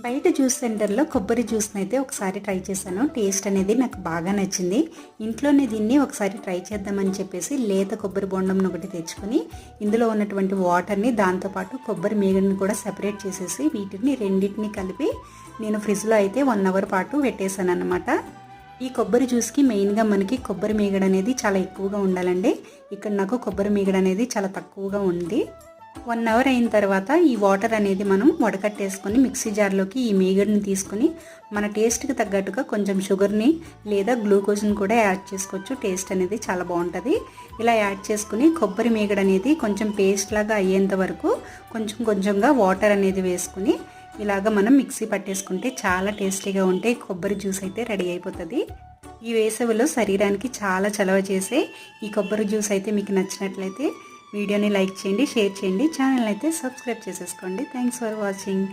బయట జ్యూస్ సెంటర్లో కొబ్బరి జ్యూస్ని అయితే ఒకసారి ట్రై చేశాను. టేస్ట్ అనేది నాకు బాగా నచ్చింది. ఇంట్లోనే దీన్ని ఒకసారి ట్రై చేద్దామని చెప్పేసి లేత కొబ్బరి బొండంను ఒకటి తెచ్చుకొని ఇందులో ఉన్నటువంటి వాటర్ని దాంతోపాటు కొబ్బరి మీగడని కూడా సెపరేట్ చేసేసి వీటిని రెండింటిని కలిపి నేను ఫ్రిడ్జ్లో అయితే 1 అవర్ పాటు పెట్టేశాను అన్నమాట. ఈ కొబ్బరి జ్యూస్కి మెయిన్గా మనకి కొబ్బరి మీగడ అనేది చాలా ఎక్కువగా ఉండాలండి. ఇక్కడ నాకు కొబ్బరి మీగడ అనేది చాలా తక్కువగా ఉంది. 1 అవర్ అయిన తర్వాత ఈ వాటర్ అనేది మనం వడకట్టేసుకొని మిక్సీ జార్లోకి ఈ మీగడని తీసుకొని మన టేస్ట్కి తగ్గట్టుగా కొంచెం షుగర్ని లేదా గ్లూకోజ్ని కూడా యాడ్ చేసుకోవచ్చు. టేస్ట్ అనేది చాలా బాగుంటుంది. ఇలా యాడ్ చేసుకుని కొబ్బరి మీగడ అనేది కొంచెం పేస్ట్ లాగా అయ్యేంత వరకు కొంచెం కొంచెంగా వాటర్ అనేది వేసుకుని ఇలాగ మనం మిక్సీ పట్టేసుకుంటే చాలా టేస్టీగా ఉంటే కొబ్బరి జ్యూస్ అయితే రెడీ అయిపోతుంది. ఈ వేసవిలో శరీరానికి చాలా చలవ చేసే ఈ కొబ్బరి జ్యూస్ అయితే మీకు నచ్చినట్లయితే వీడియోని లైక్ చేయండి, షేర్ చేయండి, ఛానల్ అయితే సబ్స్క్రైబ్ చేసేసుకోండి. Thanks for watching.